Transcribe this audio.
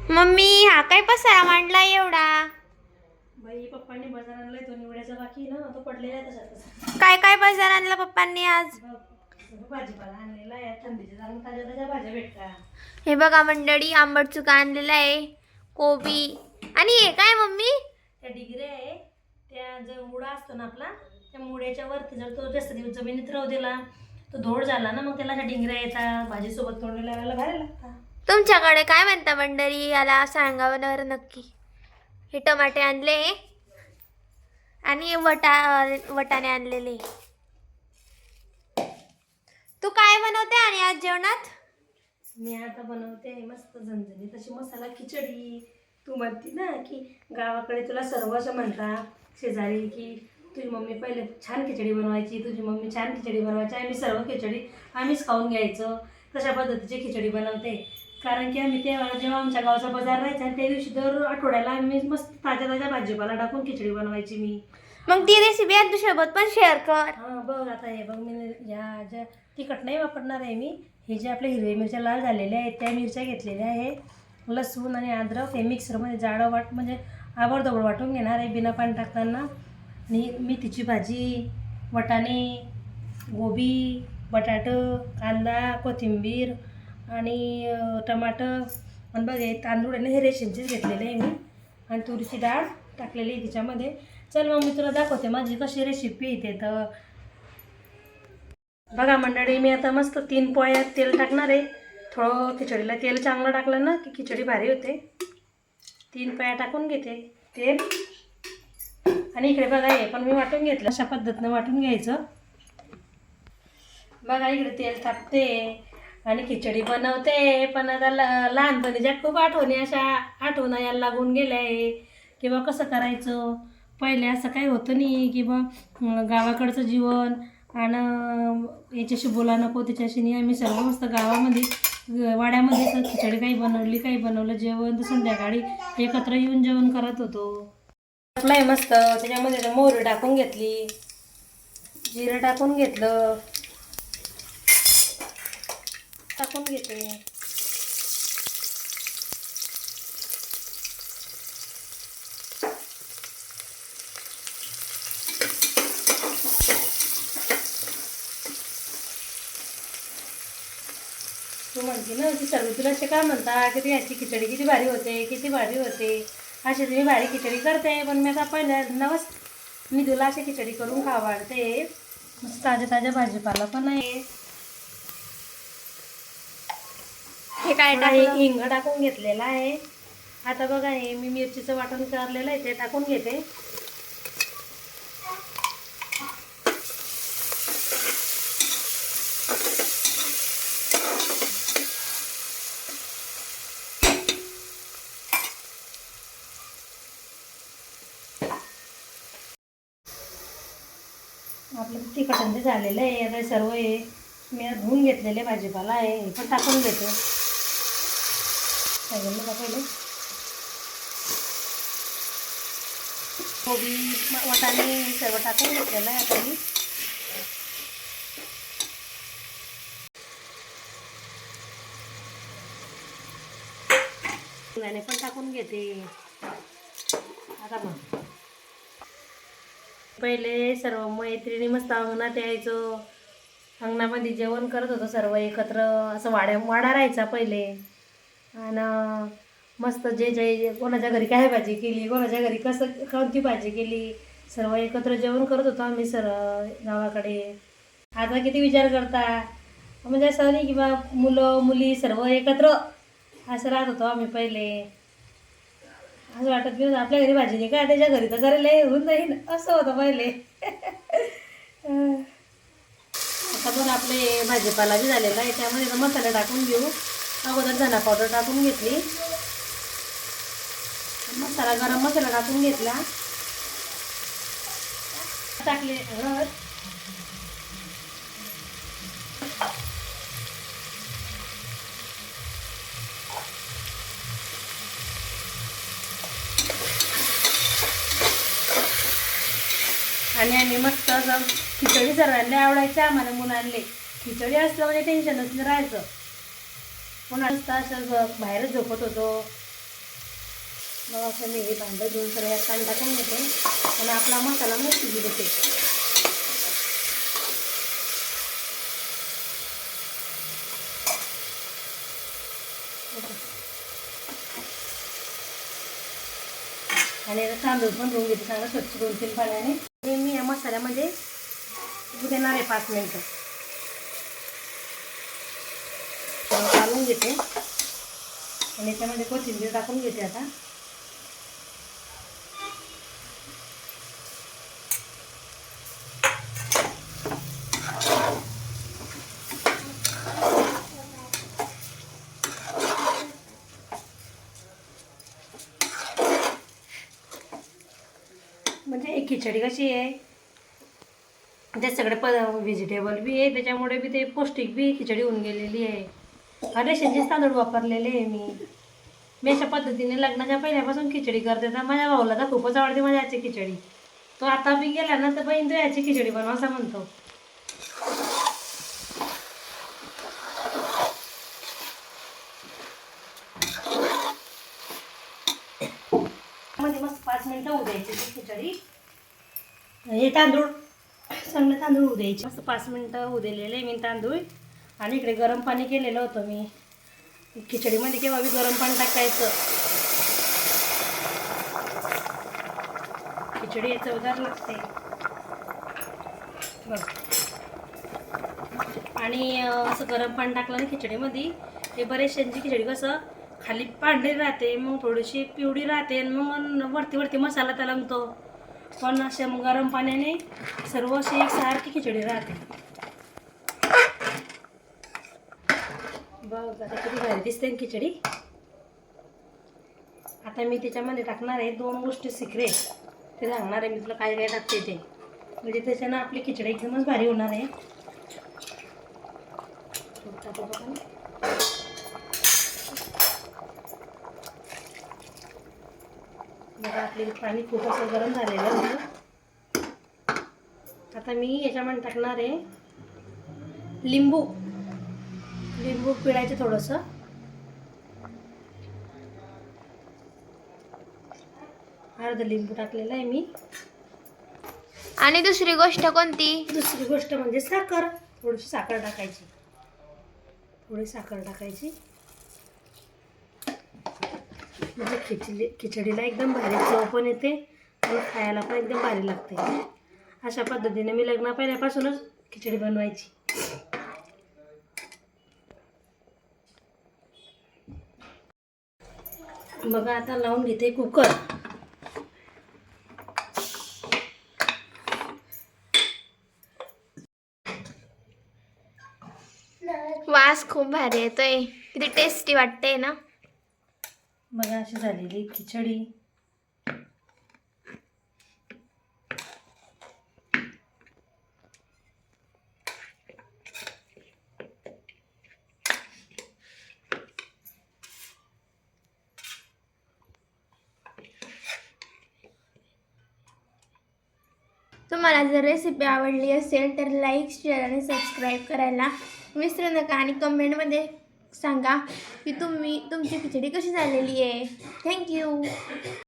Mummy हा काय पसारा मांडला एवढा? बाई पप्पांनी बाजार आणलाय तो निवड्याचा बाकी ना तो पडलेला आहे तसाच. काय काय बाजार आणला पप्पांनी आज? भाजीपाला आणलेला आहे थंडीच्या जाऊन ताज्या ताज्या भाज्या भेटतात. हे बघा मंडळी, आंबट चुका आणलेला आहे, कोबी आणि हे काय मम्मी? त्या डिगऱ्या आहे त्या जर मुळा असतो ना आपला त्या मुळ्याच्या वरती जर तो जास्त दिवस जमिनीत राहू दिला तो धोड झाला ना मग त्याला अशा डिंगऱ्या येतात भाजीसोबत तोंडी लावायला भारी लागतात. तुमच्याकडे काय म्हणता मंडळी याला सांगावं ना नक्की. हे टमाटे आणले आणि वटाणे आणलेले. तू काय बनवते आणि आज जेवणात? मी आता बनवते मस्त झणझणीत तशी मसाला खिचडी. तू म्हणती ना की गावाकडे तुला सर्व असं म्हणतात शेजारी की तुझी मम्मी पहिले छान खिचडी बनवायची, तुझी मम्मी छान खिचडी बनवायची, आम्ही सर्व खिचडी आम्हीच खाऊन घ्यायचं. तशा पद्धतीची खिचडी बनवते कारण की आम्ही तेव्हा जेव्हा आमच्या गावचा बाजार राहायचा त्या दिवशी दर आठवड्याला आम्ही मस्त ताज्या ताज्या भाजीपाला टाकून खिचडी बनवायची मी. मग ती रेसिपी तुझ्यासोबत पण शेअर कर. हां बघ आता हे बघ मी ह्या ज्या तिखट नाही वापरणार आहे मी. हे जे आपल्या हिरव्या मिरच्या लाल झालेल्या आहेत त्या मिरच्या घेतलेल्या आहे, लसूण आणि अद्रक हे मिक्सरमध्ये जाडं म्हणजे आबडधोबड वाटून घेणार आहे बिना पाणी टाकताना. आणि मेथीची भाजी, वाटाणे, गोबी, बटाटं, कांदा, कोथिंबीर आणि टमाटर आणि बघ हे तांदूळ आहे ना हे रेशनचेच घेतलेले आहे मी आणि तुरीची डाळ टाकलेली आहे तिच्यामध्ये. चल मग मी तुला दाखवते माझी कशी रेसिपी येते. तर बघा मंडळी मी आता मस्त 3 पोळ्यात तेल टाकणार आहे. थोडं खिचडीला तेल चांगलं टाकलं ना की खिचडी भारी होते. 3 पोळ्या टाकून घेते तेल. आणि इकडे बघा हे पण मी वाटून घेतलं, अशा पद्धतीनं वाटून घ्यायचं. बघा इकडे तेल टाकते आणि खिचडी बनवते. पण आता लहानपणीच्या खूप आठवणी अशा आठवण यायला लागून गेल्या आहे किंवा कसं करायचं. पहिले असं काही होतं नाही की बा गावाकडचं जीवन आणि याच्याशी बोला नको त्याच्याशी नाही. आम्ही सर्व मस्त गावामध्ये वाड्यामध्ये असं खिचडी काही बनवली काही बनवलं जेवण तर संध्याकाळी एकत्र येऊन जेवण करत होतो. टाकलं मस्त त्याच्यामध्ये मोहरी टाकून घेतली, जिरं टाकून घेतलं, टाकून घेते. तू म्हणते ना की सर्व तुला असे काय म्हणता की ती ह्याची खिचडी किती भारी होते किती भारी होते. अशी तुम्ही भारी खिचडी करते पण मी आता पहिल्यांदाच मी तुला अशी खिचडी करून खावाडते. मस्त ताज्या ताज्या भाजीपाला पण आहे. हे काय हिंग टाकून घेतलेला आहे. आता बघा हे मी मिरचीचं वाटण करलेलं आहे ते टाकून घेते. आपलं तिखट ते झालेलं आहे. आता सर्व हे मी धुवून घेतलेले भाजीपाला आहे हे पण टाकून घेते. पाहिजे का पहिले कोबी वाटाणे सर्व टाकून घेतलेलं आहे आता मी. शेंगदाणे पण टाकून घेते. आता मग पहिले सर्व मैत्रिणी मस्त अंगणात यायचो, अंगणामध्ये जेवण करत होतो सर्व एकत्र. असं वाडा राहायचा पहिले आणि मस्त जे जे कोणाच्या घरी काय भाजी केली कोणाच्या घरी कसं कोणती भाजी केली सर्व एकत्र जेवण करत होतो आम्ही सर्व गावाकडे. आता किती विचार करता म्हणजे असं नाही की बा मुलं मुली सर्व एकत्र असं राहत होतो आम्ही पहिले. असं वाटत की आपल्या घरी भाजी नाही का त्याच्या घरी तर करायला होऊन जाईल असं होतं पहिले. आता पण आपले भाजीपाला बी झालेला आहे त्यामध्ये मसाला टाकून घेऊ. अगोदर धना पावडर टाकून घेतली, मसाला गरम मसाला टाकून घेतला, टाकले हळद, आणि आम्ही मस्त असं खिचडी सर्वांना आवडायची. आम्हाला मुलांना खिचडी असलं म्हणजे टेन्शनच नाही राहायचं. पुन्हा असं बाहेरच झोपत होतो मग असं मी हे भांडं घेऊन सगळ्या पाणी टाकून घेते आणि आपला मसाला मग शिजू देते. आणि आता तांदूळ पण धुवून घेते चांगलं स्वच्छ 2-3 पाण्याने. हे मी या मसाल्यामध्ये देणार आहे 5 मिनटं. घालून घेते आणि त्यामध्ये कोथिंबीर टाकून घेते आता. म्हणजे एक खिचडी कशी आहे त्यात सगळे व्हेजिटेबल बी आहे, त्याच्यामुळे बी ते पौष्टिक बी खिचडी होऊन गेलेली आहे. रेशनचेच तांदूळ वापरलेले आहे मी अशा पद्धतीने लग्नाच्या पहिल्यापासून खिचडी करते. तर माझ्या भाऊला तर खूपच आवडते माझ्या आजची खिचडी. तो आता बी गेला ना तर बहीण तू याची खिचडी बनवा असं म्हणतो. मध्ये मस्त 5 मिनटं होऊ द्यायची ती खिचडी. हे तांदूळ चांगलं तांदूळ होऊ द्यायचे. मस्त 5 मिनटं होऊ दिलेले मी तांदूळ. आणि इकडे गरम पाणी केलेलं होतं मी. खिचडीमध्ये केव्हा बी गरम पाणी टाकायचं. खिचडी चवदार लागते बघ. आणि असं गरम पाणी टाकलं ना खिचडीमध्ये हे बरेचशांची खिचडी कसं खाली पांढरी राहते, मग थोडीशी पिवळी राहते, मग वरती वरती मसाला तलंगतो. पण अशा मग गरम पाण्याने सर्व अशी एकसारखी खिचडी राहते. बघ आता किती भारी दिसते खिचडी. आता मी त्याच्यामध्ये टाकणार आहे 2 गोष्टी सिक्रेट. ते सांगणार आहे मी तुला काय काय टाकते ते, म्हणजे त्याच्यानं आपली खिचडी एकदमच भारी होणार आहे. बघा आपले पाणी खूप असं गरम झालेलं होतं. आता मी याच्यामध्ये टाकणार आहे लिंबू पिळायचं थोडंसं. अर्ध लिंबू टाकलेलं आहे मी. आणि दुसरी गोष्ट कोणती? दुसरी गोष्ट म्हणजे साखर. थोडीशी साखर टाकायची. म्हणजे खिचडीला एकदम भारी चव पण येते आणि खायला पण एकदम भारी लागते. अशा पद्धतीने मी लग्न पहिल्यापासूनच खिचडी बनवायची. बघा आता लावून घेते कुकर. वास खूप भारी येतोय. किती टेस्टी वाटते ना. बघा अशी झालेली खिचडी. तुम्हाला जर रेसिपी आवडली असेल तर लाईक, शेअर आणि सबस्क्राईब करायला विसरू नका. आणि कमेंटमध्ये सांगा की तुमची खिचडी कशी झालेली आहे. थँक्यू.